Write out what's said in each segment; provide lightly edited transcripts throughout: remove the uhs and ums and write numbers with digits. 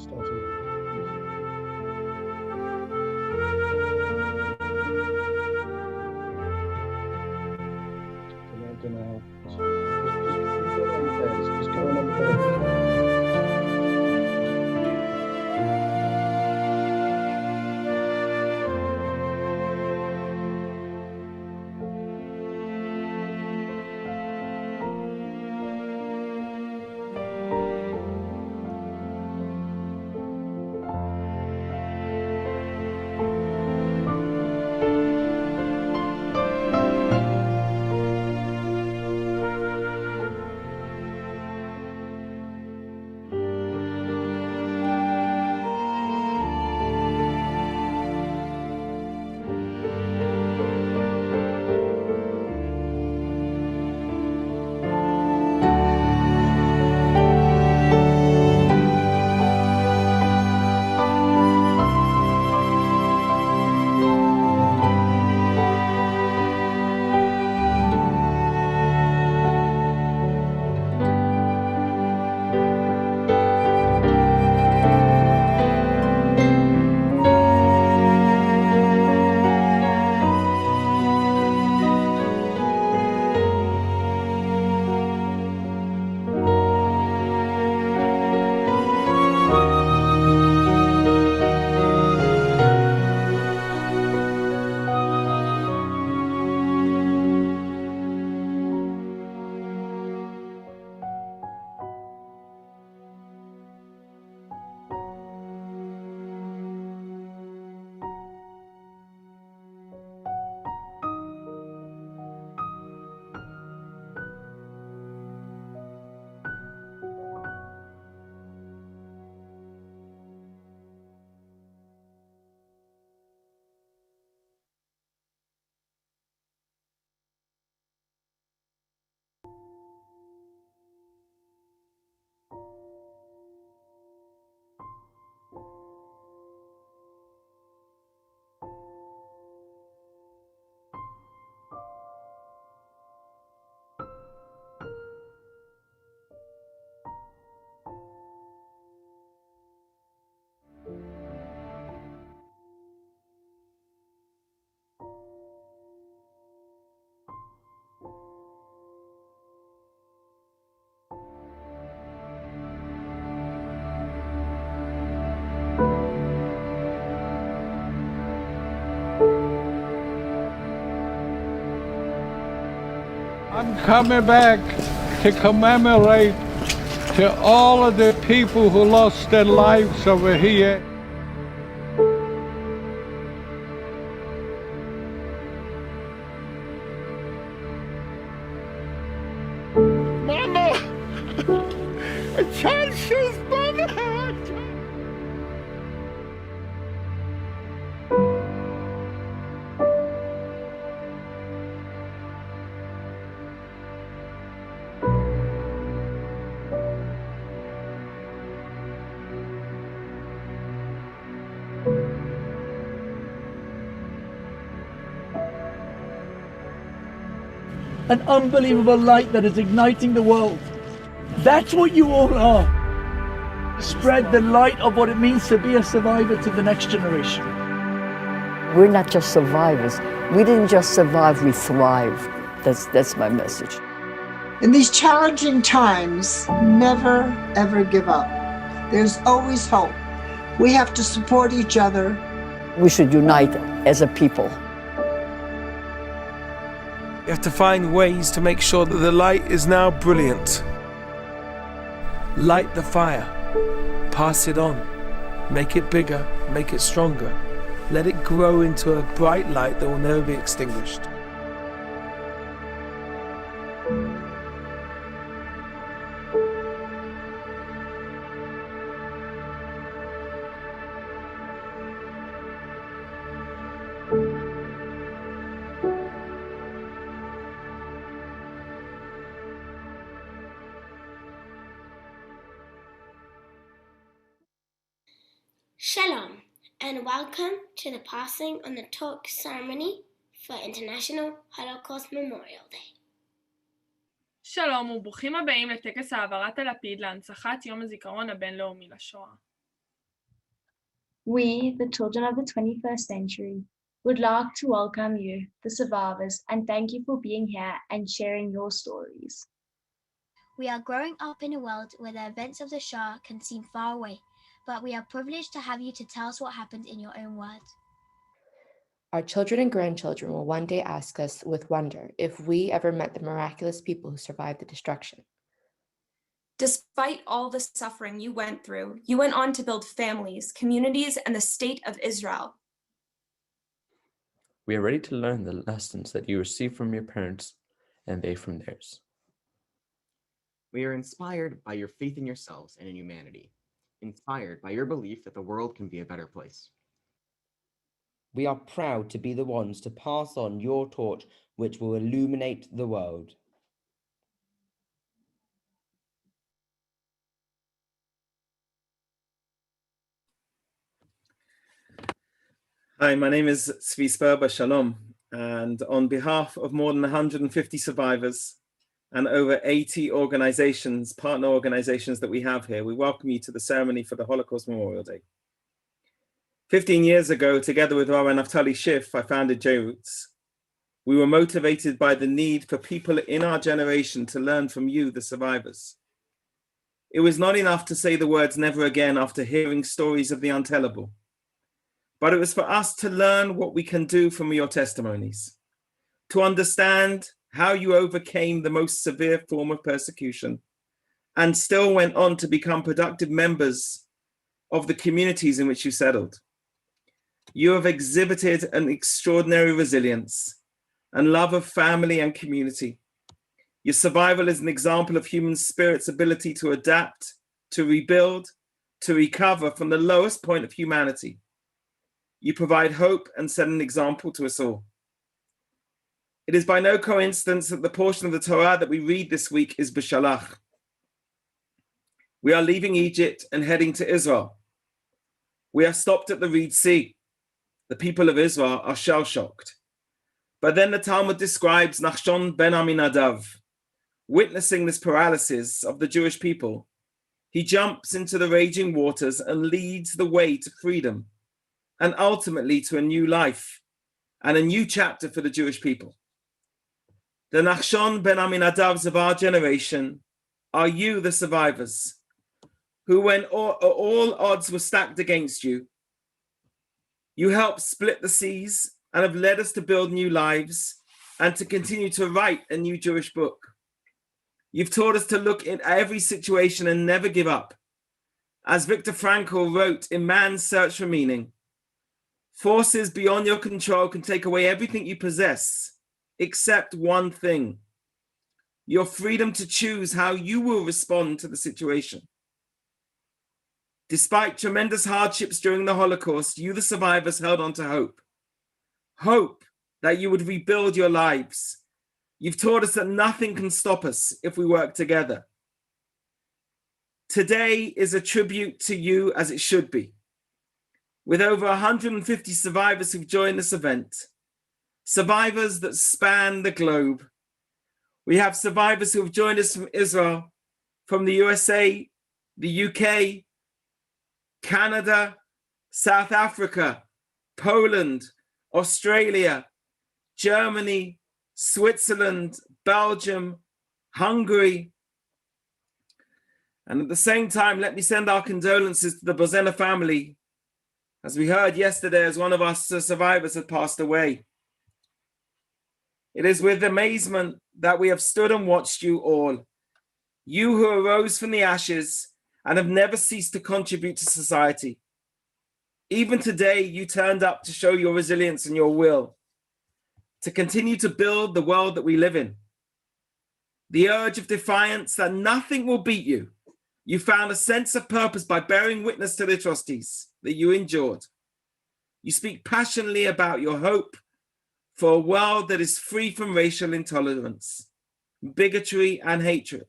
starting. I don't know how. Just go on the bed. I'm coming back to commemorate to all of the people who lost their lives over here. Mama! A child shows Mama! An unbelievable light that is igniting the world. That's what you all are. Spread the light of what it means to be a survivor to the next generation. We're not just survivors. We didn't just survive, we thrived. That's my message. In these challenging times, never, ever give up. There's always hope. We have to support each other. We should unite as a people. You have to find ways to make sure that the light is now brilliant. Light the fire, pass it on, make it bigger, make it stronger. Let it grow into a bright light that will never be extinguished. Shalom, and welcome to the passing on the talk ceremony for International Holocaust Memorial Day. שלום וברוכים הבאים לטקס העברת הלפיד להנצחת יום הזיכרון הבינלאומי לשואה. We, the children of the 21st century, would like to welcome you, the survivors, and thank you for being here and sharing your stories. We are growing up in a world where the events of the Shoah can seem far away, but we are privileged to have you to tell us what happened in your own words. Our children and grandchildren will one day ask us with wonder if we ever met the miraculous people who survived the destruction. Despite all the suffering you went through, you went on to build families, communities, and the state of Israel. We are ready to learn the lessons that you received from your parents and they from theirs. We are inspired by your faith in yourselves and in humanity, inspired by your belief that the world can be a better place. We are proud to be the ones to pass on your torch, which will illuminate the world. Hi, my name is Tzvi Sperber, Shalom, and on behalf of more than 150 survivors and over 80 organizations, partner organizations that we have here, we welcome you to the ceremony for the Holocaust Memorial Day. 15 years ago, together with Rabbi Naftali Schiff, I founded JRoots. We were motivated by the need for people in our generation to learn from you, the survivors. It was not enough to say the words never again after hearing stories of the untellable, but it was for us to learn what we can do from your testimonies, to understand how you overcame the most severe form of persecution and still went on to become productive members of the communities in which you settled. You have exhibited an extraordinary resilience and love of family and community. Your survival is an example of human spirit's ability to adapt, to rebuild, to recover from the lowest point of humanity. You provide hope and set an example to us all. It is by no coincidence that the portion of the Torah that we read this week is B'Shalach. We are leaving Egypt and heading to Israel. We are stopped at the Red Sea. The people of Israel are shell-shocked. But then the Talmud describes Nachshon ben Aminadav. Witnessing this paralysis of the Jewish people, he jumps into the raging waters and leads the way to freedom and ultimately to a new life and a new chapter for the Jewish people. The Nachshon ben Aminadavs of our generation are you, the survivors, who when all odds were stacked against you, you helped split the seas and have led us to build new lives and to continue to write a new Jewish book. You've taught us to look at every situation and never give up. As Viktor Frankl wrote in Man's Search for Meaning, forces beyond your control can take away everything you possess, except one thing: your freedom to choose how you will respond to the situation. Despite tremendous hardships during the Holocaust, you, the survivors, held on to hope. Hope that you would rebuild your lives. You've taught us that nothing can stop us if we work together. Today is a tribute to you, as it should be. With over 150 survivors who've joined this event, survivors that span the globe. We have survivors who have joined us from Israel, from the USA, the UK, Canada, South Africa, Poland, Australia, Germany, Switzerland, Belgium, Hungary. And at the same time, let me send our condolences to the Bozena family, as we heard yesterday as one of our survivors had passed away. It is with amazement that we have stood and watched you all, you who arose from the ashes and have never ceased to contribute to society. Even today, you turned up to show your resilience and your will to continue to build the world that we live in. The urge of defiance that nothing will beat you. You found a sense of purpose by bearing witness to the atrocities that you endured. You speak passionately about your hope for a world that is free from racial intolerance, bigotry, and hatred.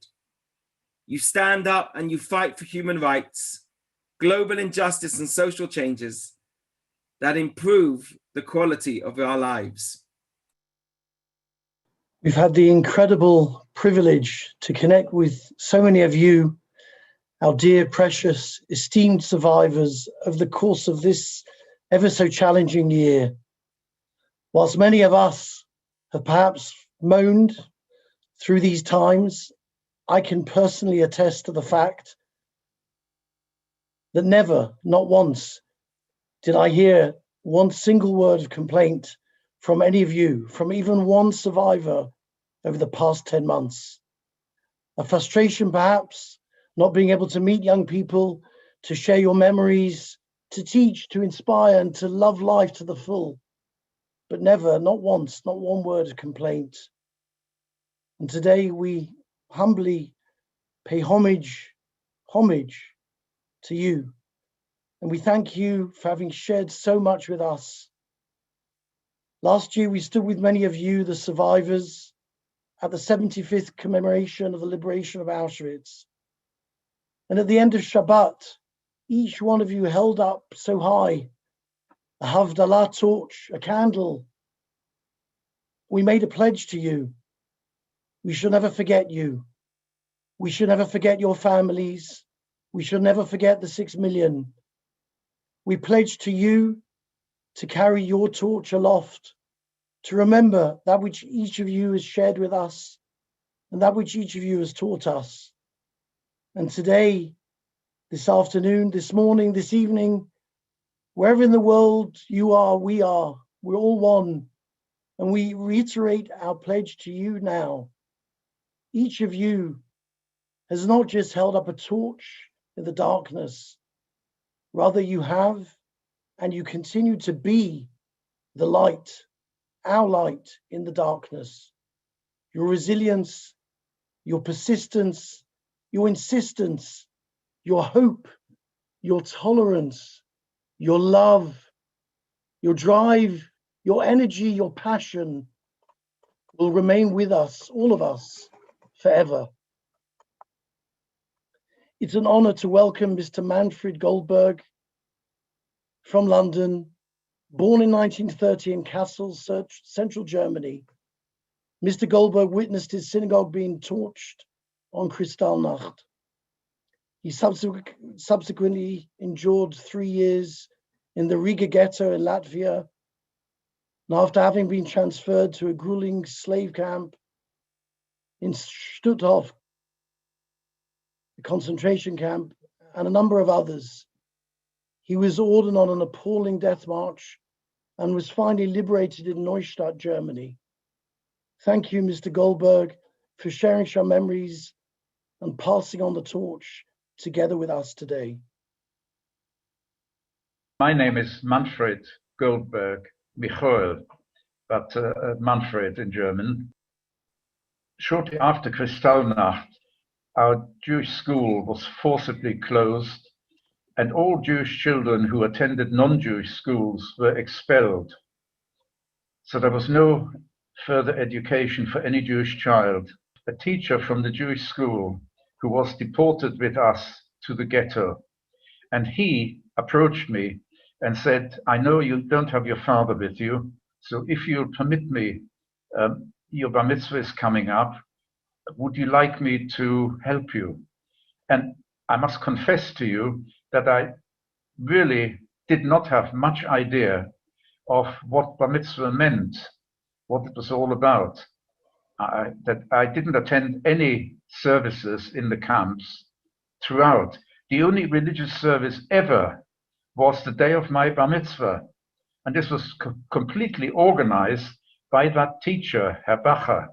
You stand up and you fight for human rights, global injustice, and social changes that improve the quality of our lives. We've had the incredible privilege to connect with so many of you our dear, precious, esteemed survivors over the course of this ever so challenging year. Whilst many of us have perhaps moaned through these times, I can personally attest to the fact that never, not once, did I hear one single word of complaint from any of you, from even one survivor over the past 10 months. A frustration perhaps, not being able to meet young people, to share your memories, to teach, to inspire, and to love life to the full. But never, not once, not one word of complaint. And today we humbly pay homage to you. And we thank you for having shared so much with us. Last year, we stood with many of you, the survivors, at the 75th commemoration of the liberation of Auschwitz. And at the end of Shabbat, each one of you held up so high a Havdalah torch, a candle. We made a pledge to you. We shall never forget you. We should never forget your families. We should never forget the 6 million. We pledge to you to carry your torch aloft, to remember that which each of you has shared with us and that which each of you has taught us. And today, this afternoon, this morning, this evening, wherever in the world you are, we're all one. And we reiterate our pledge to you now. Each of you has not just held up a torch in the darkness, rather you have and you continue to be the light, our light in the darkness. Your resilience, your persistence, your insistence, your hope, your tolerance, your love, your drive, your energy, your passion will remain with us, all of us, forever. It's an honor to welcome Mr. Manfred Goldberg from London, born in 1930 in Kassel, central Germany. Mr. Goldberg witnessed his synagogue being torched on Kristallnacht. He subsequently endured 3 years in the Riga ghetto in Latvia. And after having been transferred to a grueling slave camp in Stutthof, a concentration camp, and a number of others, he was ordered on an appalling death march and was finally liberated in Neustadt, Germany. Thank you, Mr. Goldberg, for sharing your memories and passing on the torch together with us today. My name is Manfred Goldberg, Michael, but Manfred in German. Shortly after Kristallnacht, our Jewish school was forcibly closed, and all Jewish children who attended non-Jewish schools were expelled. So there was no further education for any Jewish child. A teacher from the Jewish school who was deported with us to the ghetto, and he approached me and said, I know you don't have your father with you, so if you'll permit me, your bar mitzvah is coming up, would you like me to help you? And I must confess to you that I really did not have much idea of what bar mitzvah meant, what it was all about. That I didn't attend any services in the camps throughout. The only religious service ever was the day of my bar mitzvah. And this was completely organized by that teacher, Herr Bacher.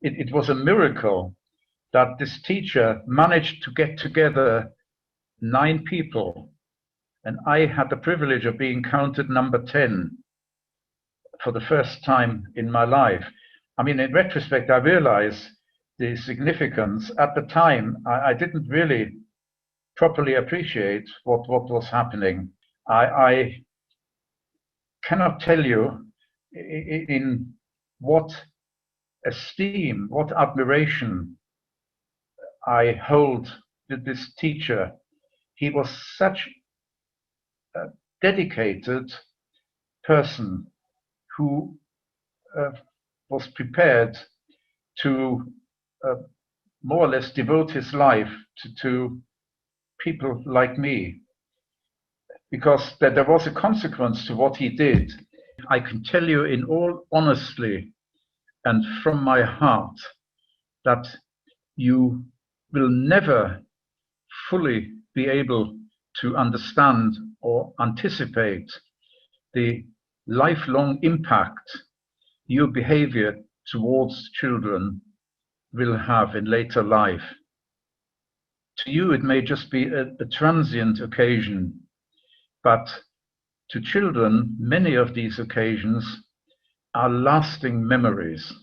It was a miracle that this teacher managed to get together 9 people. And I had the privilege of being counted number 10 for the first time in my life. I mean, in retrospect, I realize the significance. At the time, I didn't really properly appreciate what was happening. I cannot tell you in what esteem, what admiration I hold with this teacher. He was such a dedicated person who was prepared to more or less devote his life to people like me, because there was a consequence to what he did. I can tell you in all honesty and from my heart that you will never fully be able to understand or anticipate the lifelong impact your behavior towards children will have in later life. To you, it may just be a transient occasion, but to children, many of these occasions are lasting memories.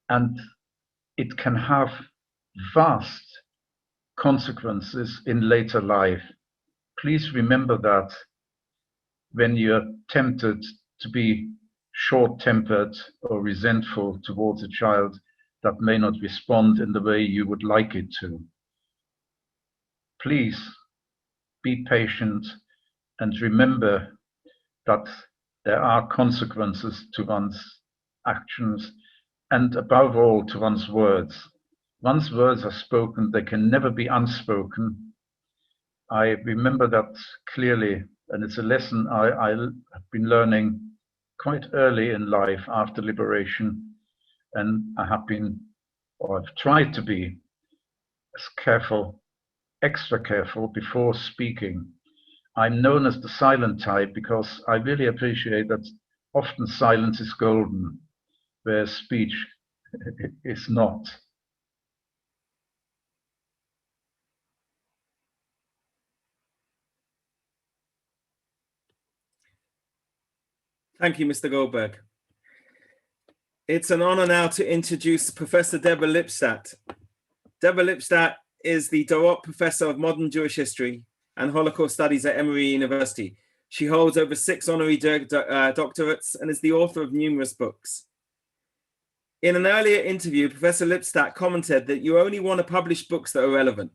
And it can have vast consequences in later life. Please remember that when you're tempted to be short-tempered or resentful towards a child that may not respond in the way you would like it to. Please be patient and remember that there are consequences to one's actions and above all to one's words. Once words are spoken, they can never be unspoken. I remember that clearly, and it's a lesson I have been learning quite early in life after liberation, and I have been, or I've tried to be, as careful, extra careful before speaking. I'm known as the silent type because I really appreciate that often silence is golden, where speech is not. Thank you, Mr. Goldberg. It's an honor now to introduce Professor Deborah Lipstadt. Deborah Lipstadt is the Dorot Professor of Modern Jewish History and Holocaust Studies at Emory University. She holds over 6 honorary doctorates and is the author of numerous books. In an earlier interview, Professor Lipstadt commented that you only want to publish books that are relevant.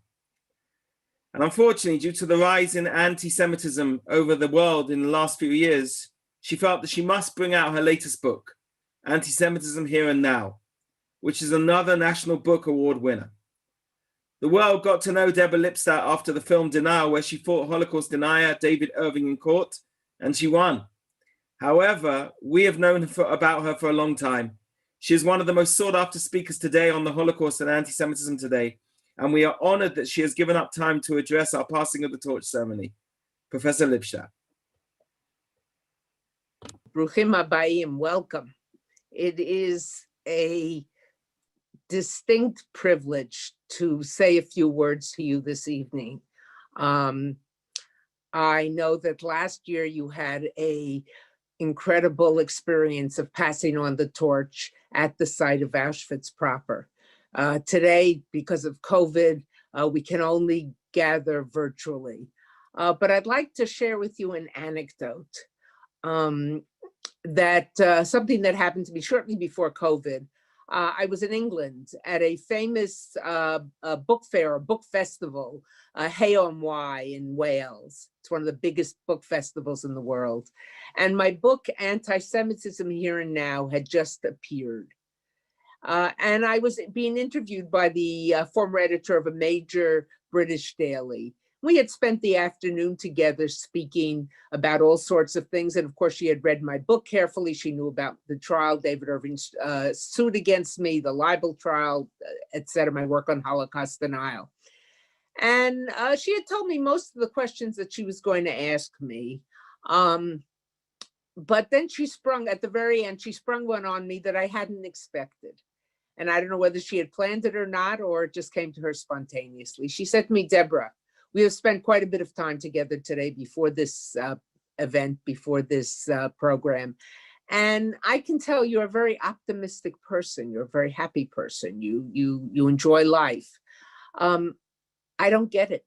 And unfortunately, due to the rise in anti-Semitism over the world in the last few years, she felt that she must bring out her latest book, Anti-Semitism Here and Now, which is another National Book Award winner. The world got to know Deborah Lipstadt after the film Denial, where she fought Holocaust denier David Irving in court, and she won. However, we have known about her for a long time. She is one of the most sought-after speakers today on the Holocaust and anti-Semitism today, and we are honored that she has given up time to address our passing of the torch ceremony. Professor Lipstadt. Bruchim Habayim, welcome. It is a distinct privilege to say a few words to you this evening. I know that last year you had an incredible experience of passing on the torch at the site of Auschwitz proper. Today, because of COVID, we can only gather virtually. But I'd like to share with you an anecdote. Something that happened to me shortly before COVID. I was in England at a famous book fair, a book festival, Hay-on-Wye in Wales. It's one of the biggest book festivals in the world. And my book, Anti-Semitism Here and Now, had just appeared. And I was being interviewed by the former editor of a major British daily. We had spent the afternoon together speaking about all sorts of things. And of course, she had read my book carefully. She knew about the trial, David Irving's suit against me, the libel trial, et cetera, my work on Holocaust denial. And she had told me most of the questions that she was going to ask me. But then she sprung, at the very end, she sprung one on me that I hadn't expected. And I don't know whether she had planned it or not, or it just came to her spontaneously. She said to me, Deborah, we have spent quite a bit of time together today before this event, before this program. And I can tell you're a very optimistic person. You're a very happy person. You enjoy life. I don't get it.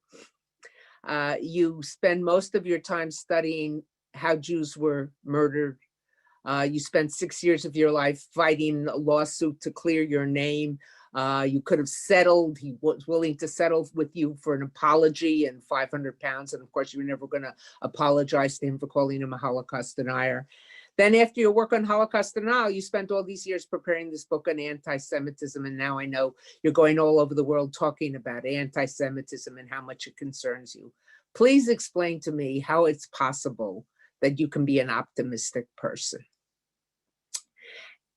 You spend most of your time studying how Jews were murdered. You spent 6 years of your life fighting a lawsuit to clear your name. You could have settled. He was willing to settle with you for an apology and 500 pounds. And of course, you were never going to apologize to him for calling him a Holocaust denier. Then after your work on Holocaust denial, you spent all these years preparing this book on anti-Semitism, and now I know you're going all over the world talking about anti-Semitism and how much it concerns you. Please explain to me how it's possible that you can be an optimistic person.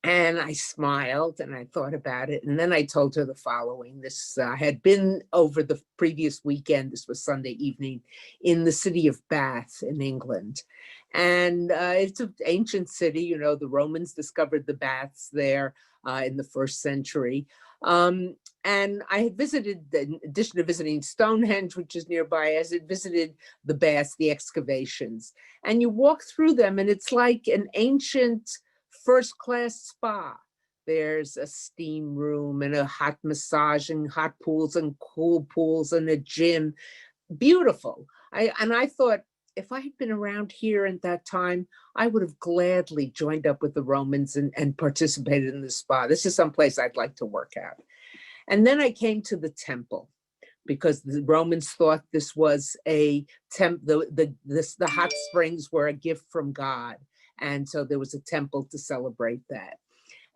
And I smiled and I thought about it. And then I told her the following. This had been over the previous weekend. This was Sunday evening in the city of Bath in England. And it's an ancient city. You know, the Romans discovered the baths there in the 1st century. And I had visited, in addition to visiting Stonehenge, which is nearby, I had visited the baths, the excavations. And you walk through them and it's like an ancient first-class spa. There's a steam room and a hot massage and hot pools and cool pools and a gym. Beautiful. I thought, if I had been around here at that time, I would have gladly joined up with the Romans and participated in the spa. This is someplace I'd like to work at. And then I came to the temple, because the Romans thought this was the hot springs were a gift from God. And so there was a temple to celebrate that.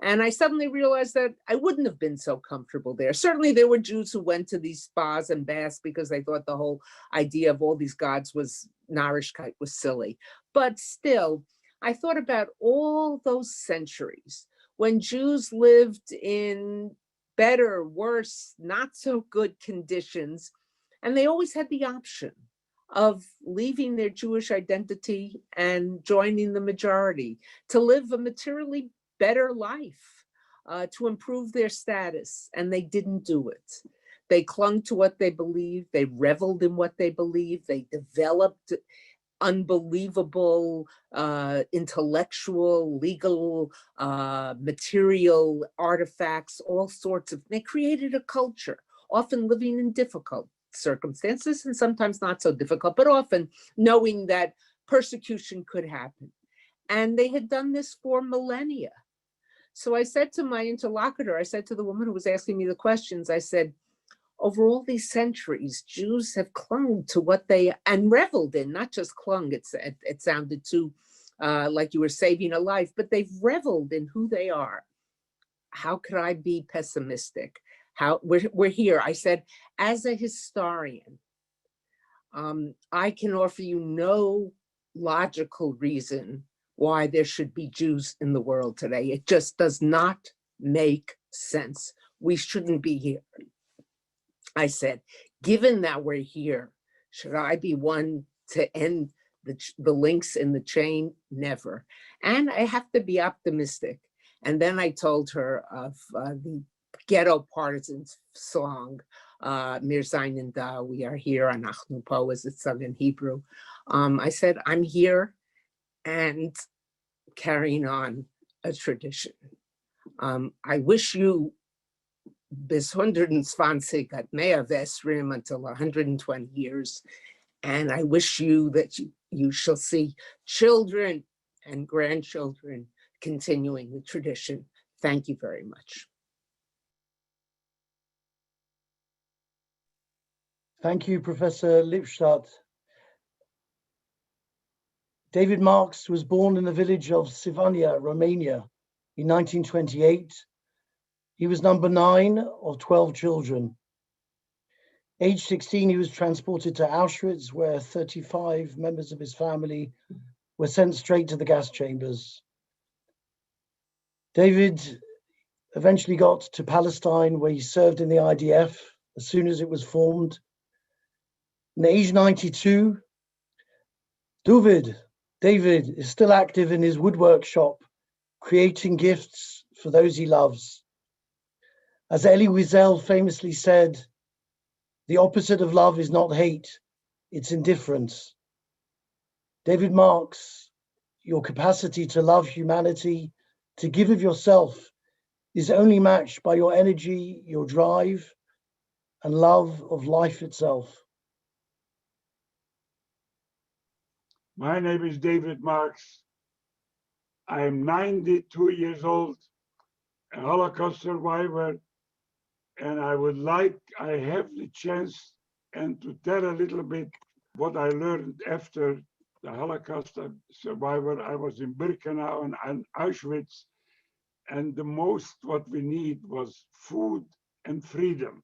And I suddenly realized that I wouldn't have been so comfortable there. Certainly there were Jews who went to these spas and baths because they thought the whole idea of all these gods was Narishkeit, was silly. But still, I thought about all those centuries when Jews lived in better, worse, not so good conditions, and they always had the option of leaving their Jewish identity and joining the majority, to live a materially better life, to improve their status, and they didn't do it. They clung to what they believed, they reveled in what they believed, they developed unbelievable intellectual, legal, material artifacts, all sorts of, they created a culture, often living in difficult circumstances and sometimes not so difficult, but often knowing that persecution could happen. And they had done this for millennia. So I said to my interlocutor, I said to the woman who was asking me the questions, I said, over all these centuries, Jews have clung to what they, and reveled in, not just clung, it sounded too like you were saving a life, but they've reveled in who they are. How could I be pessimistic? We're here. I said, as a historian, I can offer you no logical reason why there should be Jews in the world today. It just does not make sense. We shouldn't be here. I said, given that we're here, should I be one to end the links in the chain? Never. And I have to be optimistic. And then I told her of the Ghetto Partisans song, Mir Seinen Da, we are here, Anachnu Po, as it's sung in Hebrew. I said, I'm here and carrying on a tradition. I wish you bis 120 at Mea Vesrim until 120 years. And I wish you that you shall see children and grandchildren continuing the tradition. Thank you very much. Thank you, Professor Lipstadt. David Marks was born in the village of Sivania, Romania in 1928. He was number 9 of 12 children. Age 16, he was transported to Auschwitz, where 35 members of his family were sent straight to the gas chambers. David eventually got to Palestine, where he served in the IDF as soon as it was formed. And at age 92, David is still active in his woodwork shop, creating gifts for those he loves. As Elie Wiesel famously said, the opposite of love is not hate, it's indifference. David Marks, your capacity to love humanity, to give of yourself, is only matched by your energy, your drive, and love of life itself. My name is David Marks. I am 92 years old, a Holocaust survivor, and I have the chance and to tell a little bit what I learned after the Holocaust survivor. I was in Birkenau and Auschwitz. And the most what we need was food and freedom.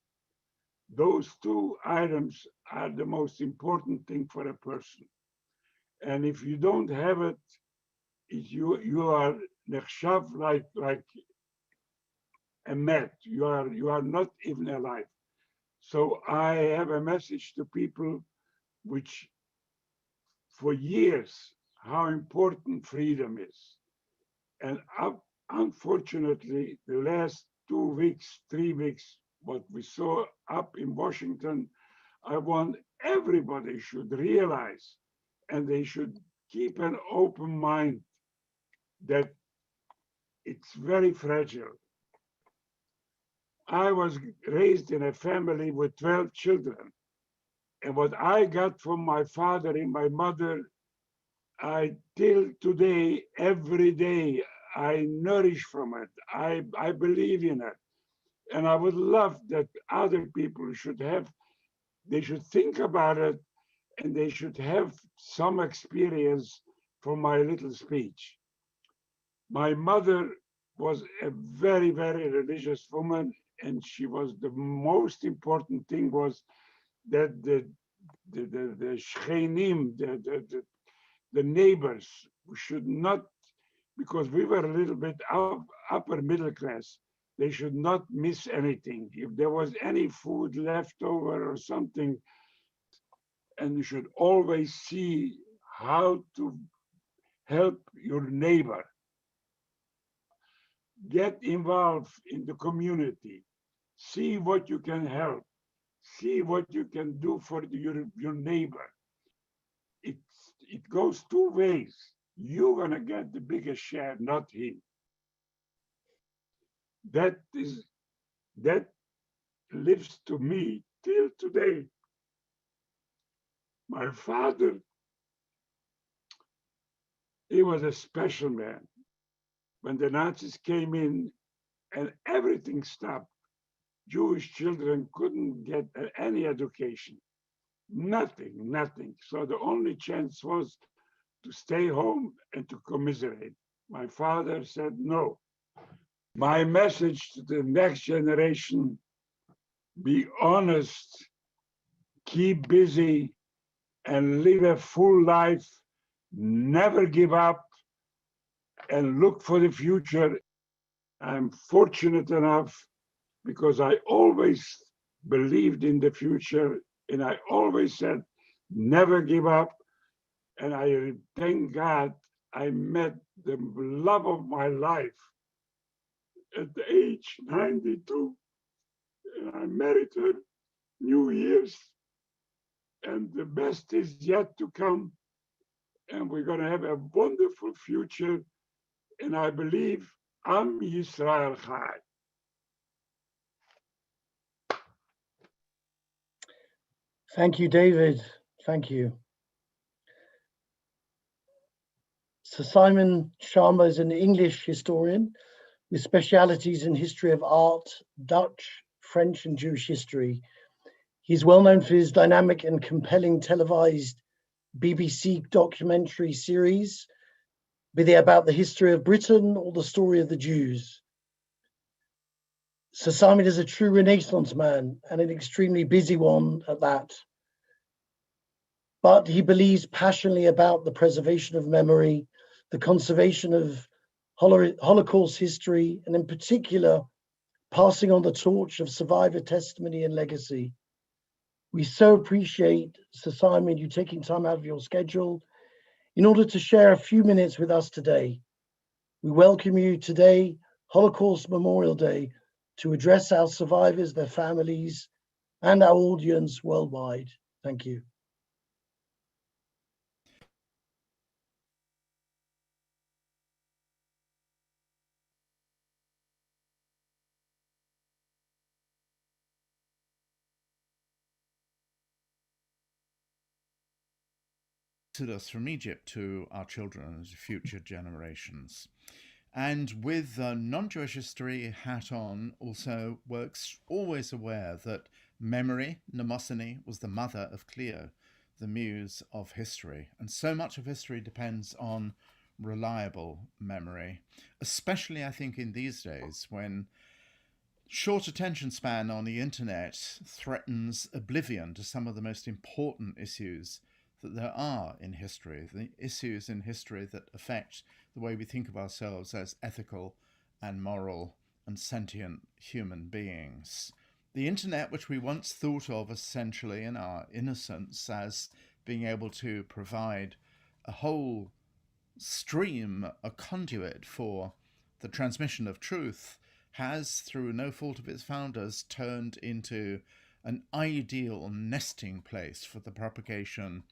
Those two items are the most important thing for a person. And if you don't have it, you are nechshav like a mat. You are not even alive. So I have a message to people which for years how important freedom is. And unfortunately, the last 2 weeks, 3 weeks, what we saw up in Washington, I want everybody should realize and they should keep an open mind that it's very fragile. I was raised in a family with 12 children. And what I got from my father and my mother, I till today, every day, I nourish from it. I believe in it. And I would love that other people should have, they should think about it and they should have some experience from my little speech. My mother was a very, very religious woman, and she was the most important thing was that the shchenim, the neighbors should not, because we were a little bit upper middle class, they should not miss anything. If there was any food left over or something, and you should always see how to help your neighbor. Get involved in the community. See what you can help. See what you can do for your neighbor. It goes two ways. You're gonna get the biggest share, not him. That lives to me till today. My father, he was a special man. When the Nazis came in and everything stopped, Jewish children couldn't get any education. Nothing. So the only chance was to stay home and to commiserate. My father said no. My message to the next generation, be honest, keep busy, and live a full life, never give up, and look for the future. I'm fortunate enough because I always believed in the future and I always said, never give up. And I thank God I met the love of my life at the age 92. And I married her New Year's. And the best is yet to come. And we're going to have a wonderful future. And I believe Am Yisrael Chai. Thank you, David. Thank you. Sir Simon Schama is an English historian with specialities in history of art, Dutch, French, and Jewish history. He's well known for his dynamic and compelling televised BBC documentary series, be they about the history of Britain or the story of the Jews. Sir Simon is a true Renaissance man and an extremely busy one at that. But he believes passionately about the preservation of memory, the conservation of Holocaust history, and in particular, passing on the torch of survivor testimony and legacy. We so appreciate, Sir Simon, you taking time out of your schedule in order to share a few minutes with us today. We welcome you today, Holocaust Memorial Day, to address our survivors, their families, and our audience worldwide. Thank you. Exodus from Egypt to our children and future generations. And with a non-Jewish history hat on, also works always aware that memory, mnemosony, was the mother of Clio. the muse of history. And so much of history depends on reliable memory, especially I think in these days when short attention span on the internet threatens oblivion to some of the most important issues that there are in history, the issues in history that affect the way we think of ourselves as ethical and moral and sentient human beings. The internet, which we once thought of essentially in our innocence as being able to provide a whole stream, a conduit for the transmission of truth, has, through no fault of its founders, turned into an ideal nesting place for the propagation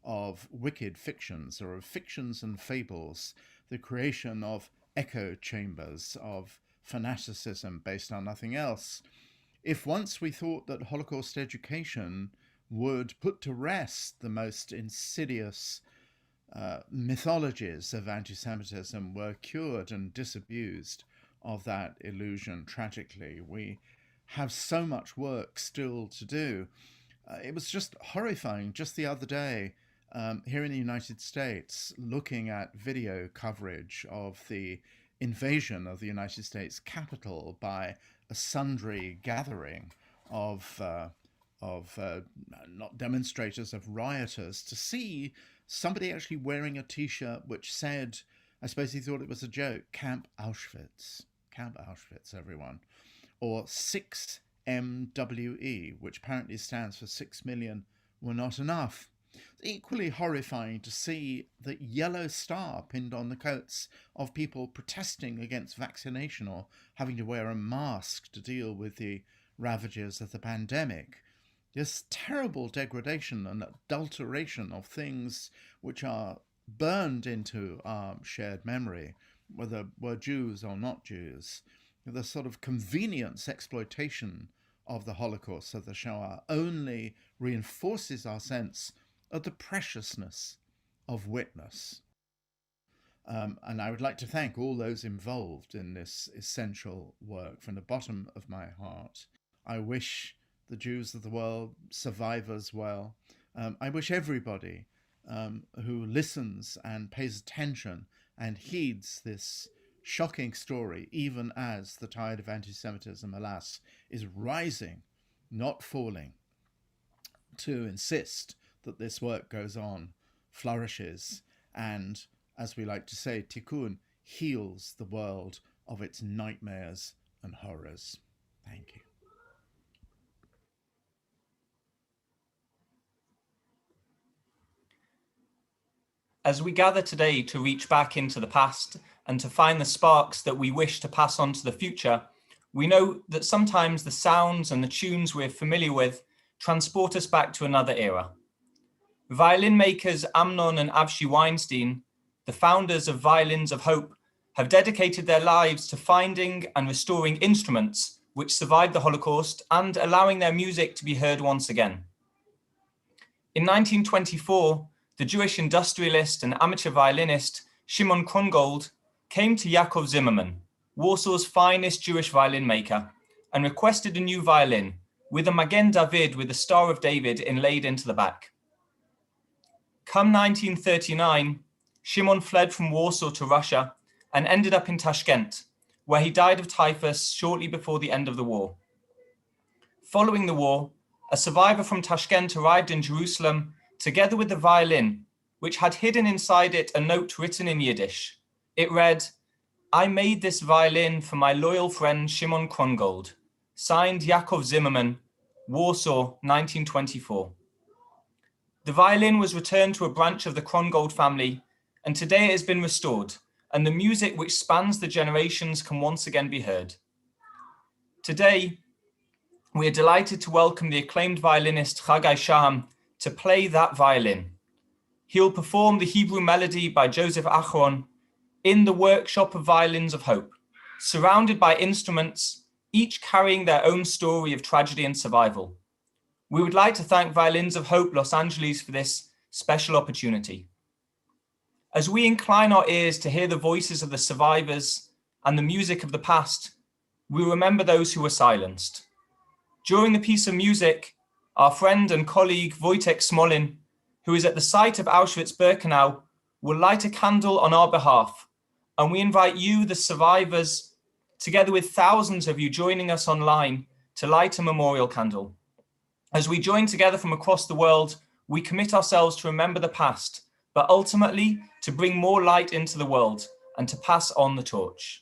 of wicked fictions, or of fictions and fables, the creation of echo chambers, of fanaticism based on nothing else. If once we thought that Holocaust education would put to rest the most insidious mythologies of anti-Semitism, were cured and disabused of that illusion, tragically. We have so much work still to do. It was just horrifying just the other day here in the United States, looking at video coverage of the invasion of the United States Capitol by a sundry gathering of not demonstrators, of rioters, to see somebody actually wearing a t-shirt which said, I suppose he thought it was a joke, Camp Auschwitz. Camp Auschwitz, everyone. Or 6MWE, which apparently stands for 6 million were not enough. Equally horrifying to see the yellow star pinned on the coats of people protesting against vaccination or having to wear a mask to deal with the ravages of the pandemic. This terrible degradation and adulteration of things which are burned into our shared memory, whether we're Jews or not Jews. The sort of convenience exploitation of the Holocaust, of the Shoah, only reinforces our sense of the preciousness of witness. And I would like to thank all those involved in this essential work from the bottom of my heart. I wish the Jews of the world, survivors, well. I wish everybody who listens and pays attention and heeds this shocking story, even as the tide of anti-Semitism, alas, is rising, not falling, to insist that this work goes on, flourishes, and, as we like to say, tikkun, heals the world of its nightmares and horrors. Thank you. As we gather today to reach back into the past and to find the sparks that we wish to pass on to the future, we know that sometimes the sounds and the tunes we're familiar with transport us back to another era. Violin makers Amnon and Avshi Weinstein, the founders of Violins of Hope, have dedicated their lives to finding and restoring instruments which survived the Holocaust and allowing their music to be heard once again. In 1924, the Jewish industrialist and amateur violinist Shimon Krongold came to Yaakov Zimmerman, Warsaw's finest Jewish violin maker, and requested a new violin with a Magen David with the Star of David inlaid into the back. Come 1939, Shimon fled from Warsaw to Russia and ended up in Tashkent, where he died of typhus shortly before the end of the war. Following the war, a survivor from Tashkent arrived in Jerusalem together with the violin, which had hidden inside it a note written in Yiddish. It read, "I made this violin for my loyal friend Shimon Krongold, signed Yaakov Zimmerman, Warsaw, 1924. The violin was returned to a branch of the Krongold family, and today it has been restored, and the music which spans the generations can once again be heard. Today, we are delighted to welcome the acclaimed violinist Chagai Shaham to play that violin. He'll perform the Hebrew melody by Joseph Achron in the Workshop of Violins of Hope, surrounded by instruments, each carrying their own story of tragedy and survival. We would like to thank Violins of Hope Los Angeles for this special opportunity. As we incline our ears to hear the voices of the survivors and the music of the past, we remember those who were silenced. During the piece of music, our friend and colleague Wojtek Smolin who is at the site of Auschwitz-Birkenau, will light a candle on our behalf. And we invite you, the survivors, together with thousands of you joining us online, to light a memorial candle. As we join together from across the world, we commit ourselves to remember the past, but ultimately to bring more light into the world and to pass on the torch.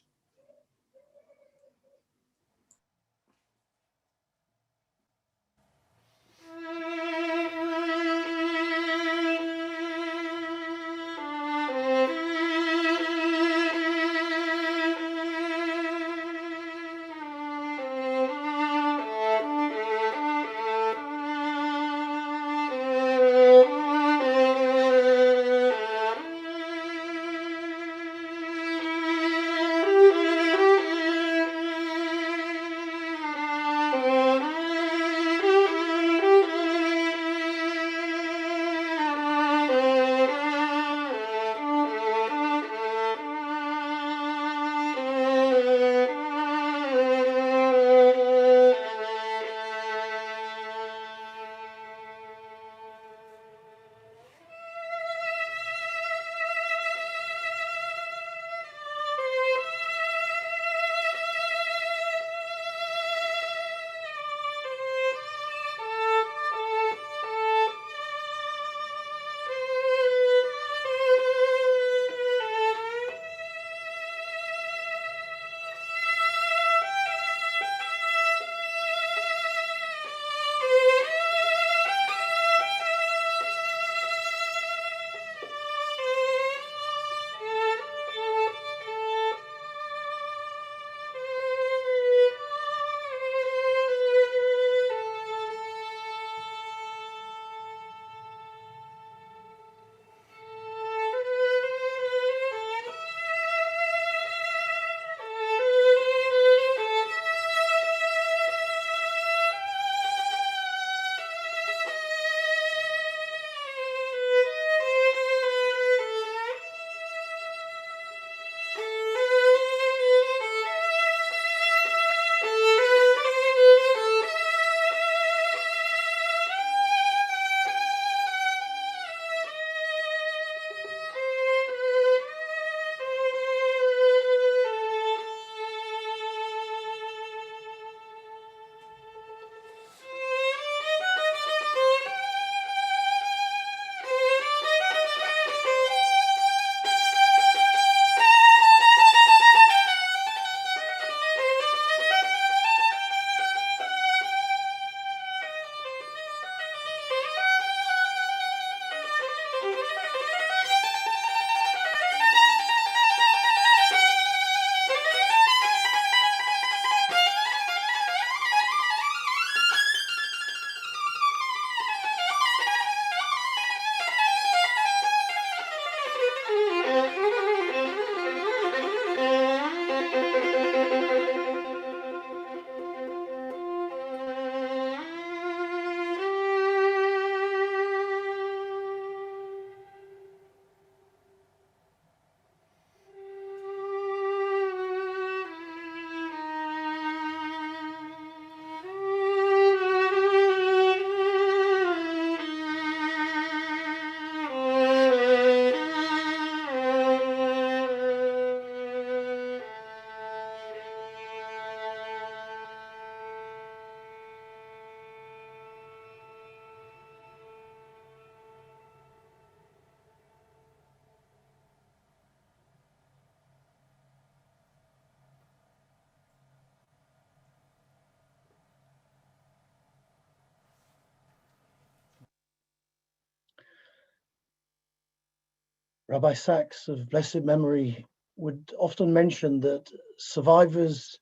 Rabbi Sacks of blessed memory would often mention that survivors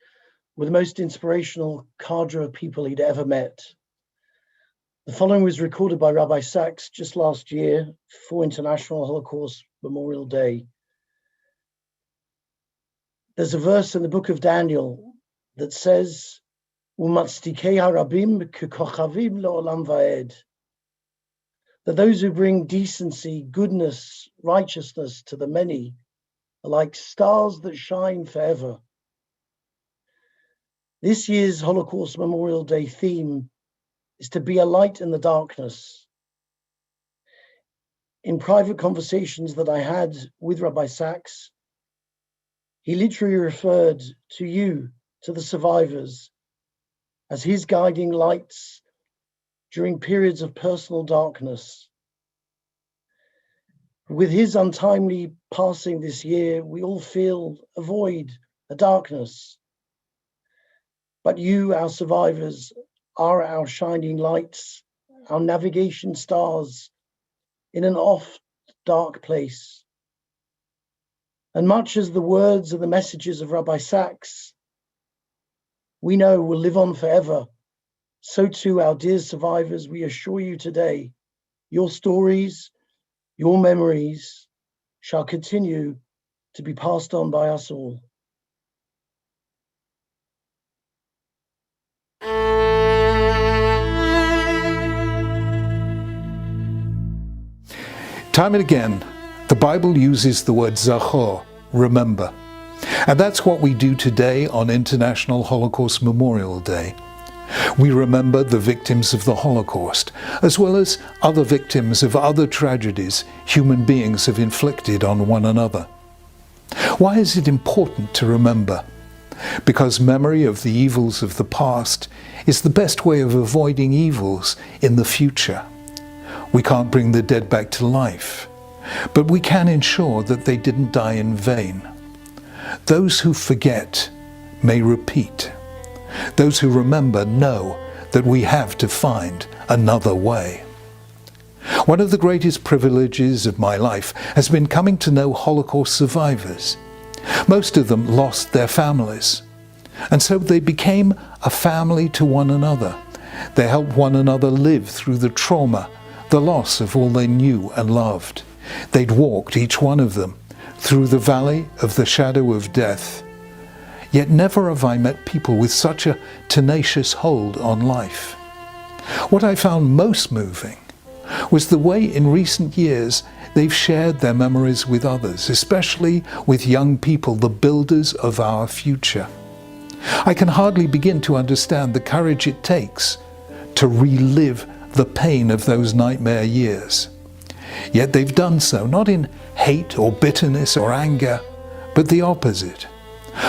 were the most inspirational cadre of people he'd ever met. The following was recorded by Rabbi Sacks just last year for International Holocaust Memorial Day. There's a verse in the book of Daniel that says, "Umatztikei harabim kekochavim le'olam va'ed," that those who bring decency, goodness, righteousness to the many are like stars that shine forever. This year's Holocaust Memorial Day theme is to be a light in the darkness. in private conversations that I had with Rabbi Sacks, he literally referred to you, to the survivors, as his guiding lights during periods of personal darkness. With his untimely passing this year, we all feel a void, a darkness. But you, our survivors, are our shining lights, our navigation stars in an oft dark place. And much as the words and the messages of Rabbi Sacks we know will live on forever, so too our dear survivors, we assure you today, your stories, your memories shall continue to be passed on by us all. Time and again, the Bible uses the word zachor, remember. And that's what we do today on International Holocaust Memorial Day. We remember the victims of the Holocaust, as well as other victims of other tragedies human beings have inflicted on one another. Why is it important to remember? Because memory of the evils of the past is the best way of avoiding evils in the future. We can't bring the dead back to life, but we can ensure that they didn't die in vain. Those who forget may repeat. Those who remember know that we have to find another way. One of the greatest privileges of my life has been coming to know Holocaust survivors. Most of them lost their families, and so they became a family to one another. They helped one another live through the trauma, the loss of all they knew and loved. They'd walked, each one of them, through the valley of the shadow of death. Yet never have I met people with such a tenacious hold on life. What I found most moving was the way in recent years they've shared their memories with others, especially with young people, the builders of our future. I can hardly begin to understand the courage it takes to relive the pain of those nightmare years. Yet they've done so not in hate or bitterness or anger, but the opposite.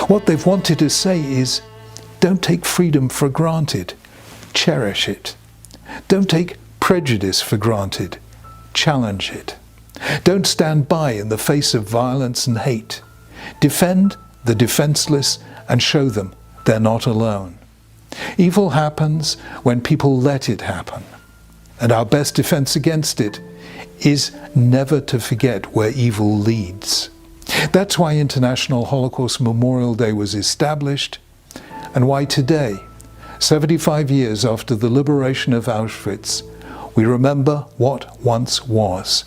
What they've wanted to say is, don't take freedom for granted, cherish it. Don't take prejudice for granted, challenge it. Don't stand by in the face of violence and hate. Defend the defenseless and show them they're not alone. Evil happens when people let it happen. And our best defense against it is never to forget where evil leads. That's why International Holocaust Memorial Day was established, and why today, 75 years after the liberation of Auschwitz, we remember what once was,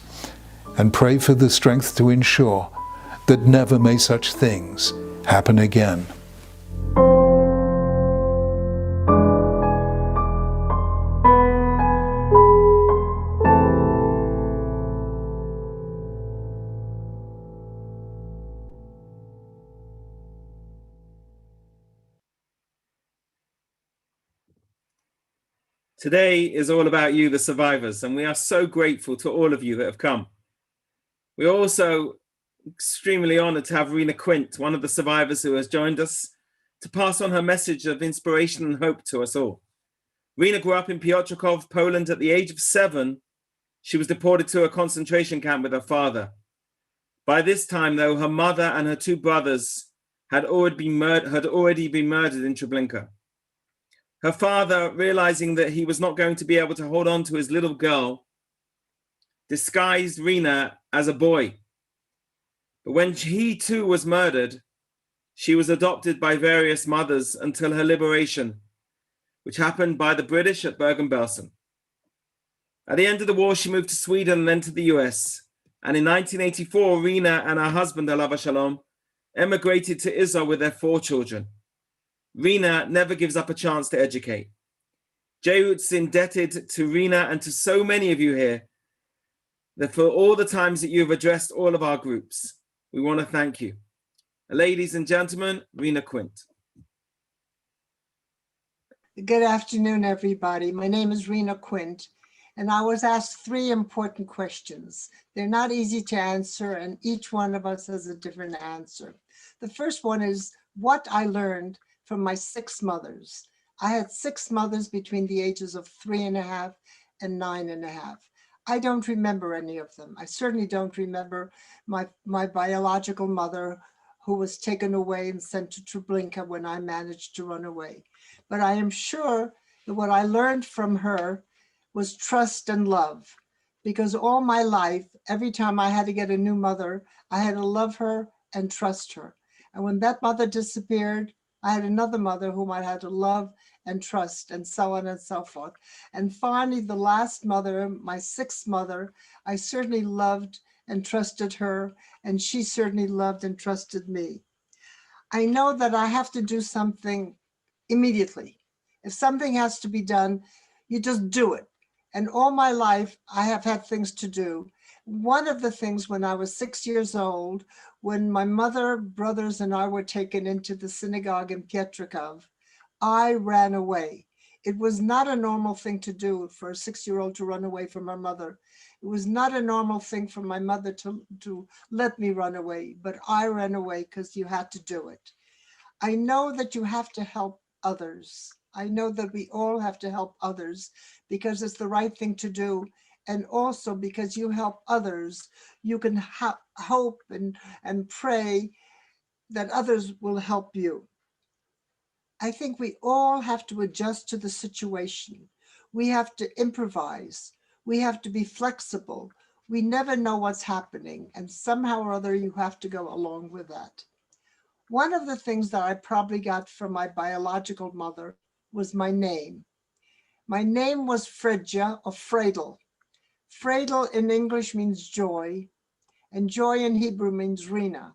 and pray for the strength to ensure that never may such things happen again. Today is all about you, the survivors, and we are so grateful to all of you that have come. We're also extremely honored to have Rina Quint, one of the survivors who has joined us, to pass on her message of inspiration and hope to us all. Rina grew up in Piotrków, Poland. At the age of 7, she was deported to a concentration camp with her father. By this time, though, her mother and her 2 brothers had already been murdered in Treblinka. Her father, realizing that he was not going to be able to hold on to his little girl, disguised Rina as a boy. But when he too was murdered, she was adopted by various mothers until her liberation, which happened by the British at Bergen-Belsen. At the end of the war, she moved to Sweden and then to the US. And in 1984, Rina and her husband, Alav Shalom, emigrated to Israel with their 4 children. Rina never gives up a chance to educate. JRoots is indebted to Rina and to so many of you here that for all the times that you have addressed all of our groups. We want to thank you. Ladies and gentlemen, Rina Quint. Good afternoon, everybody. My name is Rina Quint, And I was asked 3 important questions. They're not easy to answer, and each one of us has a different answer. The first one is what I learned from my 6 mothers. I had 6 mothers between the ages of 3.5 and 9.5. I don't remember any of them. I certainly don't remember my biological mother, who was taken away and sent to Treblinka when I managed to run away. But I am sure that what I learned from her was trust and love, because all my life, every time I had to get a new mother, I had to love her and trust her. And when that mother disappeared, I had another mother whom I had to love and trust, and so on and so forth. And finally, the last mother, my 6th mother, I certainly loved and trusted her, and she certainly loved and trusted me. I know that I have to do something immediately. If something has to be done, you just do it. And all my life, I have had things to do. One of the things when I was 6 years old, when my mother, brothers, and I were taken into the synagogue in Pietrikov, I ran away. It was not a normal thing to do for a 6-year-old to run away from her mother. It was not a normal thing for my mother to let me run away, but I ran away because you had to do it. I know that you have to help others. I know that we all have to help others because it's the right thing to do. And also because you help others, you can hope and pray that others will help you. I think we all have to adjust to the situation. We have to improvise. We have to be flexible. We never know what's happening, and somehow or other you have to go along with that. One of the things that I probably got from my biological mother was my name. My name was Fredja, or Fredel. Fredel in English means joy, and joy in Hebrew means Rina.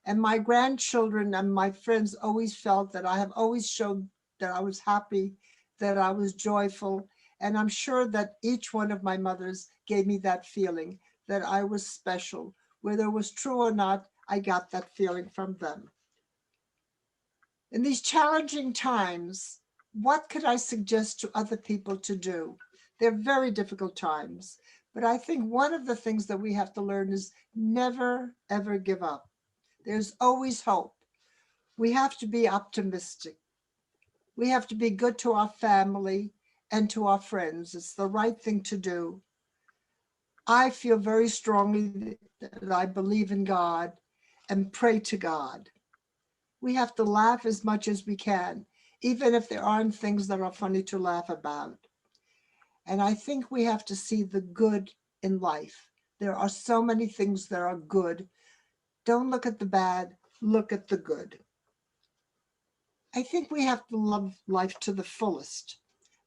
And my grandchildren and my friends always felt that I have always showed that I was happy, that I was joyful. And I'm sure that each one of my mothers gave me that feeling, that I was special. Whether it was true or not, I got that feeling from them. In these challenging times, what could I suggest to other people to do? They're very difficult times, but I think one of the things that we have to learn is never, ever give up. There's always hope. We have to be optimistic. We have to be good to our family and to our friends. It's the right thing to do. I feel very strongly that I believe in God and pray to God. We have to laugh as much as we can, even if there aren't things that are funny to laugh about. And I think we have to see the good in life. There are so many things that are good. Don't look at the bad, look at the good. I think we have to love life to the fullest,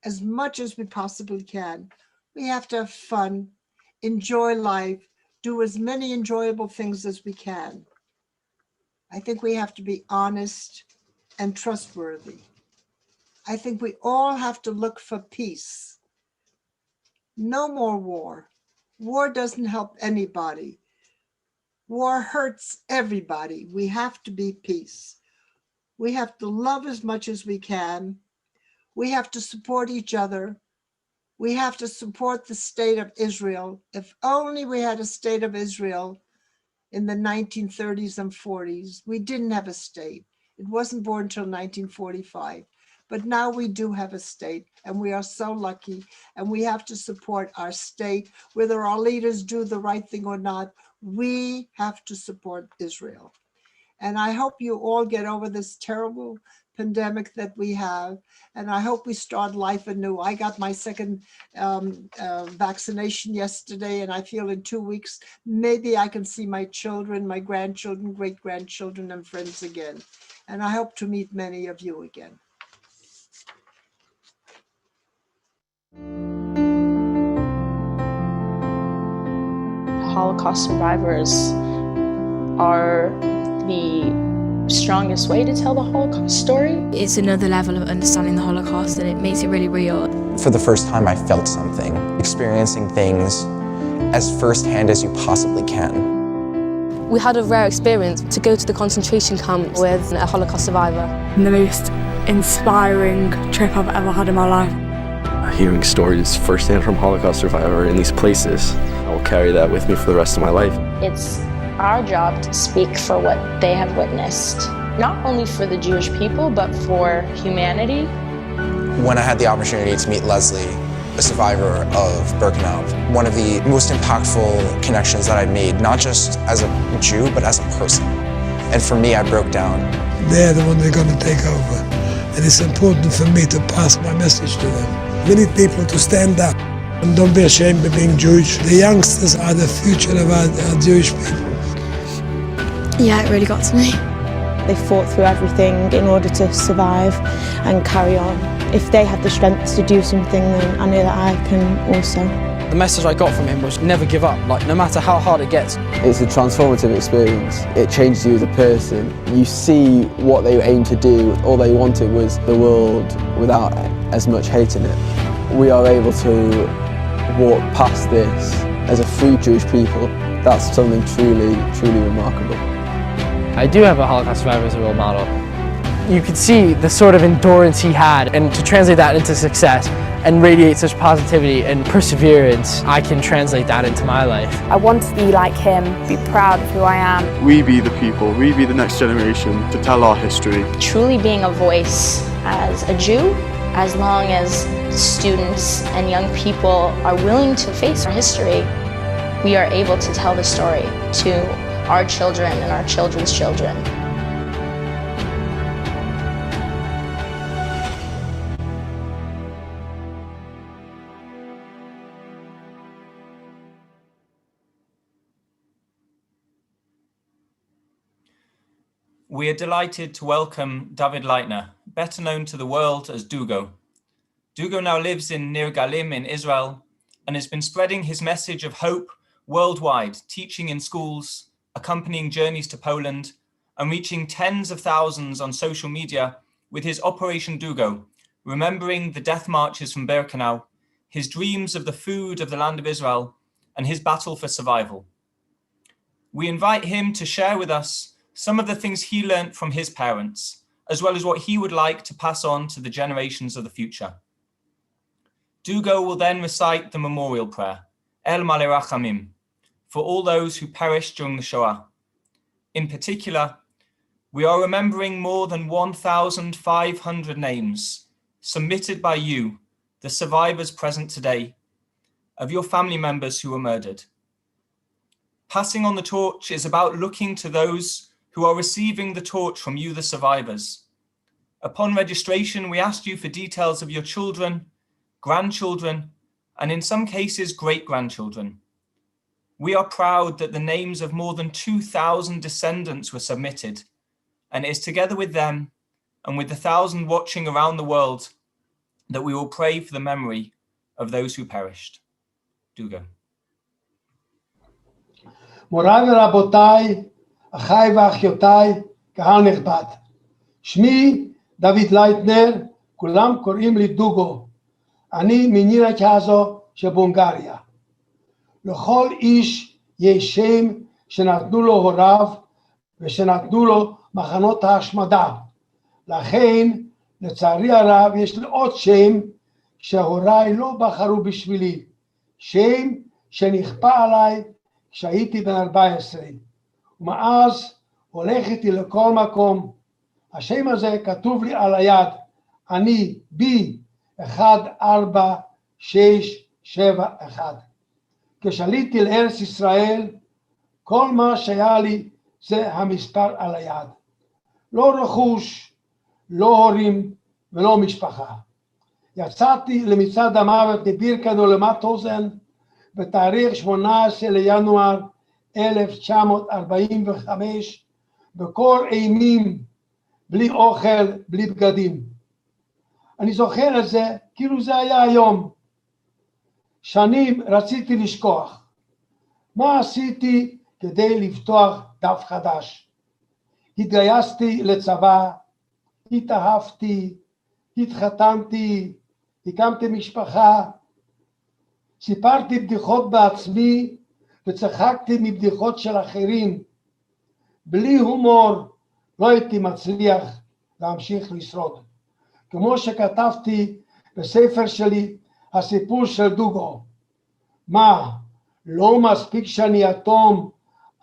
as much as we possibly can. We have to have fun, enjoy life, do as many enjoyable things as we can. I think we have to be honest and trustworthy. I think we all have to look for peace. No more war. War doesn't help anybody. War hurts everybody. We have to be peace. We have to love as much as we can. We have to support each other. We have to support the state of Israel. If only we had a state of Israel in the 1930s and 40s. We didn't have a state. It wasn't born until 1945. But now we do have a state, and we are so lucky, and we have to support our state. Whether our leaders do the right thing or not, we have to support Israel. And I hope you all get over this terrible pandemic that we have, and I hope we start life anew. I got my second vaccination yesterday, and I feel in 2 weeks, maybe I can see my children, my grandchildren, great-grandchildren, and friends again. And I hope to meet many of you again. Holocaust survivors are the strongest way to tell the Holocaust story. It's another level of understanding the Holocaust, and it makes it really real. For the first time, I felt something, experiencing things as firsthand as you possibly can. We had a rare experience to go to the concentration camp with a Holocaust survivor. The most inspiring trip I've ever had in my life. hearing stories firsthand from Holocaust survivors in these places. I will carry that with me for the rest of my life. It's our job to speak for what they have witnessed, not only for the Jewish people, but for humanity. When I had the opportunity to meet Leslie, a survivor of Birkenau, one of the most impactful connections that I'd made, not just as a Jew, but as a person. And for me, I broke down. They're the one they're going to take over. And it's important for me to pass my message to them. We need people to stand up and don't be ashamed of being Jewish. The youngsters are the future of our Jewish people. Yeah, it really got to me. They fought through everything in order to survive and carry on. If they have the strength to do something, then I know that I can also. The message I got from him was never give up, like no matter how hard it gets. It's a transformative experience. It changes you as a person. You see what they aim to do. All they wanted was the world without as much hate in it. We are able to walk past this as a free Jewish people. That's something truly, truly remarkable. I do have a Holocaust survivor as a role model. You could see the sort of endurance he had, and to translate that into success and radiate such positivity and perseverance, I can translate that into my life. I want to be like him, be proud of who I am. We be the people, we be the next generation to tell our history. Truly being a voice as a Jew, as long as students and young people are willing to face our history, we are able to tell the story to our children and our children's children. We are delighted to welcome David Leitner, better known to the world as Dugo. Dugo now lives in Nir Galim in Israel and has been spreading his message of hope worldwide, teaching in schools, accompanying journeys to Poland, and reaching tens of thousands on social media with his Operation Dugo, remembering the death marches from Birkenau, his dreams of the food of the land of Israel, and his battle for survival. We invite him to share with us some of the things he learned from his parents, as well as what he would like to pass on to the generations of the future. Dugo will then recite the memorial prayer, El Malei Rachamim, for all those who perished during the Shoah. In particular, we are remembering more than 1,500 names submitted by you, the survivors present today, of your family members who were murdered. Passing on the torch is about looking to those who are receiving the torch from you, the survivors. Upon registration, we asked you for details of your children, grandchildren, and in some cases, great-grandchildren. We are proud that the names of more than 2,000 descendants were submitted, and it is together with them and with the 1,000 watching around the world that we will pray for the memory of those who perished. Dugo. מוריי ורבותיי, אחיי ואחיותיי, קהל נכבד. שמי דוד לייטנר, כולם קוראים לי דוגו. אני מנינה קאזו שבהונגריה. לכל איש יש שם שנתנו לו הוריו ושנתנו לו מחנות ההשמדה. לכן, לצערי הרב, יש לי עוד שם שהוריי לא בחרו בשבילי. שם שנכפה עליי כשהייתי בן 14. ומאז הולך איתי לכל מקום. השם הזה כתוב לי על היד. אני בי 14671. כשעליתי לארץ ישראל, כל מה שהיה לי זה המספר על היד. לא רכוש, לא הורים ולא משפחה. יצאתי למצעד המוות מבירקנאו למטהוזן בתאריך 18 לינואר 1945, בקור אימים, בלי אוכל, בלי בגדים. אני זוכר את זה כאילו זה היה היום. שנים רציתי לשכוח. מה עשיתי כדי לפתוח דף חדש? התגייסתי לצבא, התאהבתי, התחתנתי, הקמתי משפחה, סיפרתי בדיחות בעצמי וצחקתי מבדיחות של אחרים. בלי הומור לא הייתי מצליח להמשיך לשרוד. כמו שכתבתי בספר שלי, הסיפור של דוגו. מה, לא מספיק שאני יתום,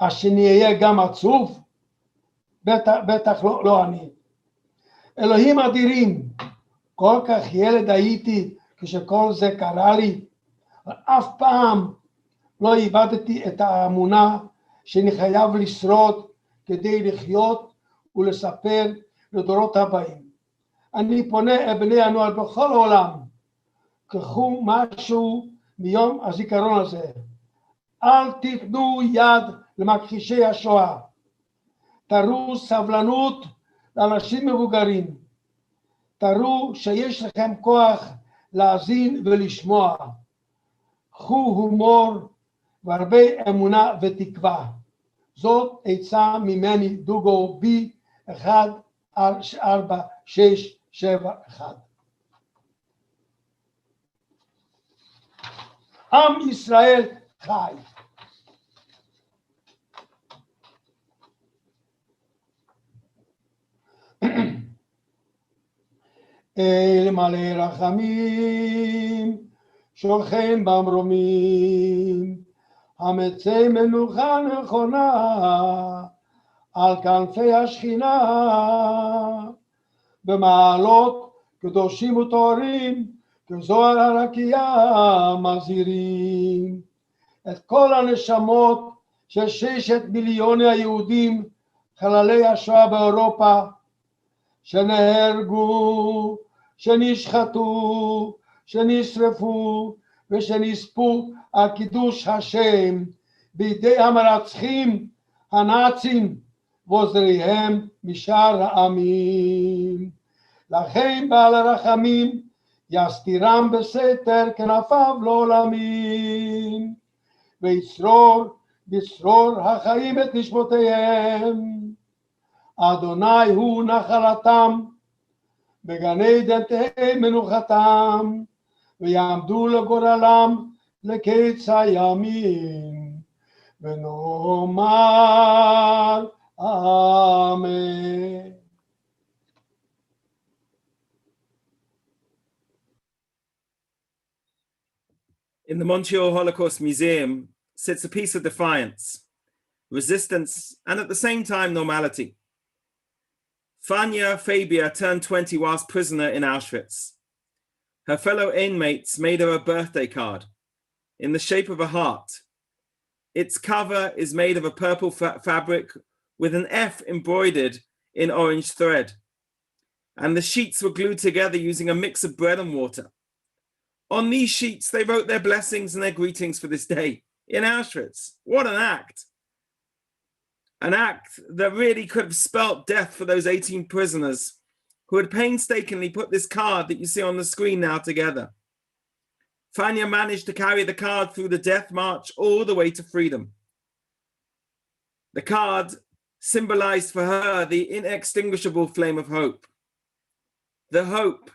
אז שאני אהיה גם עצוב? בטח לא אני. אלוהים אדירים, כל כך ילד הייתי כשכל זה קרה לי, אף פעם לא איבדתי את האמונה שאני חייב לשרוד כדי לחיות ולספר לדורות הבאים. אני פונה אל בני הנוער בכל העולם, קחו משהו מיום הזיכרון הזה. אל תיתנו יד למכחישי השואה. תראו סבלנות לאנשים מבוגרים. תראו שיש לכם כוח להאזין ולשמוע. קחו הומור והרבה אמונה ותקווה. זאת עצה ממני דוגו בי 14671. עם ישראל חי. אל מלא רחמים, שוכן במרומים, המצא מנוחה נכונה, על כנפי השכינה, במעלות קדושים וטהורים, כזוהר הרקיע מזהירים, את כל הנשמות של 6 מיליוני היהודים, חללי השואה באירופה, שנהרגו, שנשחטו, שנשרפו ושנספו על קידוש השם בידי המרצחים הנאצים ועוזריהם משאר העמים. לכן בעל הרחמים יסתירם בסתר כנפיו לעולמים, ויצרור בצרור החיים את נשמותיהם. אדוני הוא נחלתם, בגני עדן תהא מנוחתם, ויעמדו לגורלם לקץ הימים, ונאמר אמן. In the Montreal Holocaust Museum sits a piece of defiance, resistance, and at the same time normality. Fania Fabia turned 20 whilst prisoner in Auschwitz. Her fellow inmates made her a birthday card in the shape of a heart. Its cover is made of a purple fabric with an F embroidered in orange thread. And the sheets were glued together using a mix of bread and water. On these sheets, they wrote their blessings and their greetings for this day in Auschwitz. What an act. An act that really could have spelt death for those 18 prisoners who had painstakingly put this card that you see on the screen now together. Fania managed to carry the card through the death march all the way to freedom. The card symbolized for her the inextinguishable flame of hope. The hope,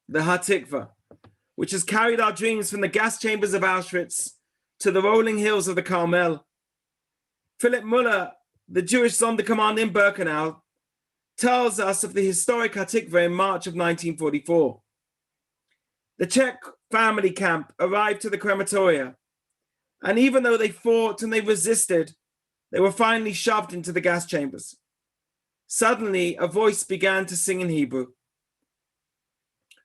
the Hatikva, which has carried our dreams from the gas chambers of Auschwitz to the rolling hills of the Carmel. Philip Muller, the Jewish Sonderkommand in Birkenau, tells us of the historic Hatikva in March of 1944. The Czech family camp arrived to the crematoria, and even though they fought and they resisted, they were finally shoved into the gas chambers. Suddenly, a voice began to sing in Hebrew,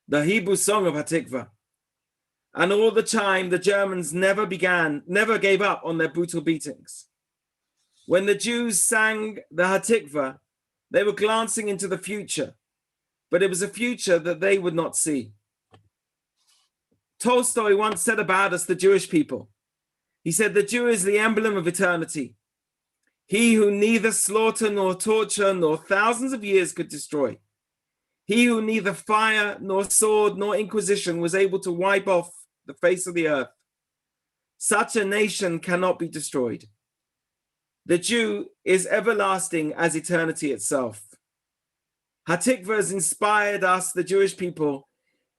the Hebrew song of Hatikva. And all the time, the Germans never gave up on their brutal beatings. When the Jews sang the Hatikva, they were glancing into the future, but it was a future that they would not see. Tolstoy once said about us, the Jewish people, he said, the Jew is the emblem of eternity. He who neither slaughter nor torture nor thousands of years could destroy. He who neither fire nor sword nor inquisition was able to wipe off the face of the earth. Such a nation cannot be destroyed. The Jew is everlasting as eternity itself. Hatikva has inspired us, the Jewish people,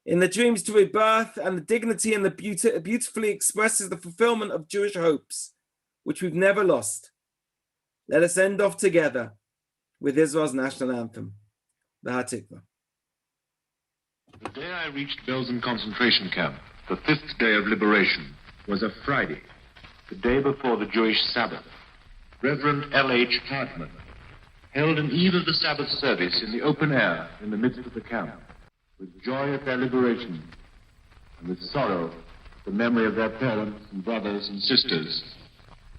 in the dreams to rebirth, and the dignity and the beauty beautifully expresses the fulfillment of Jewish hopes, which we've never lost. Let us end off together with Israel's national anthem, the Hatikva. The day I reached Belsen concentration camp, the fifth day of liberation, was a Friday, the day before the Jewish Sabbath. Reverend L.H. Hartman held an eve of the Sabbath service in the open air in the midst of the camp, with joy at their liberation and with sorrow at the memory of their parents and brothers and sisters.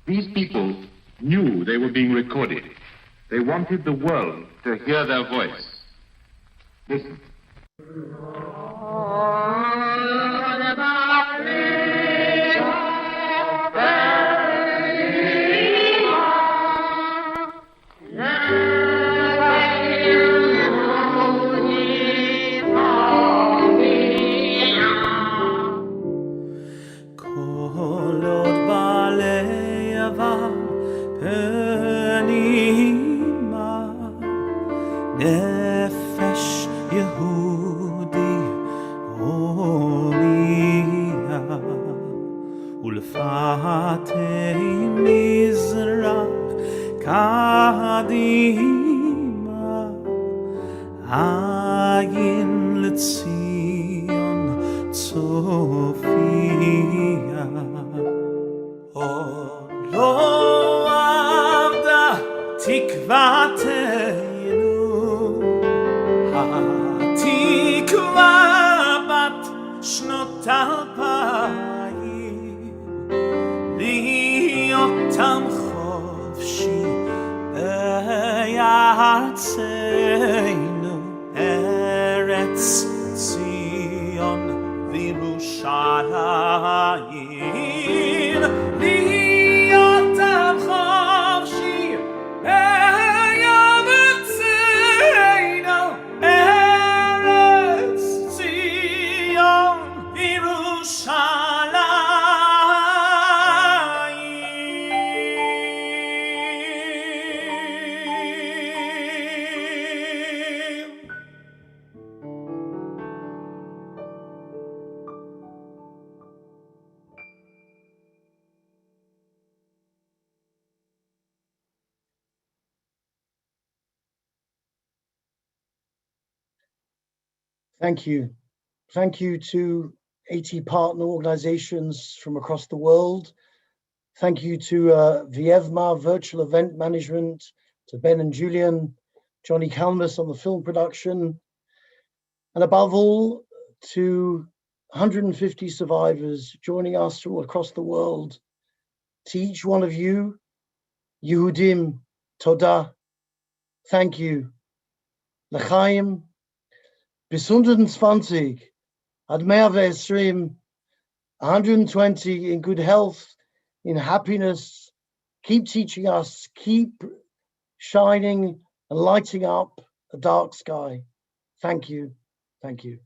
These people knew they were being recorded. They wanted the world to hear their voice. Listen. נפש יהודי הומייה ולפתי מזרח קדימה עין לציון צופיה עוד לא עבדה תקוותנו התקווה בת שנות 2000 להיות עם חופשי בארצנו ארץ ציון וירושלים להיות עם חופשי Thank you. Thank you to 80 partner organizations from across the world. Thank you to Vievma Virtual Event Management, to Ben and Julian, Johnny Kalmus on the film production, and above all, to 150 survivors joining us from across the world. To each one of you, Yehudim, Toda, thank you. L'chaim, bis 120, ad 120, 120 in good health, in happiness. Keep teaching us, keep shining and lighting up a dark sky. Thank you. Thank you.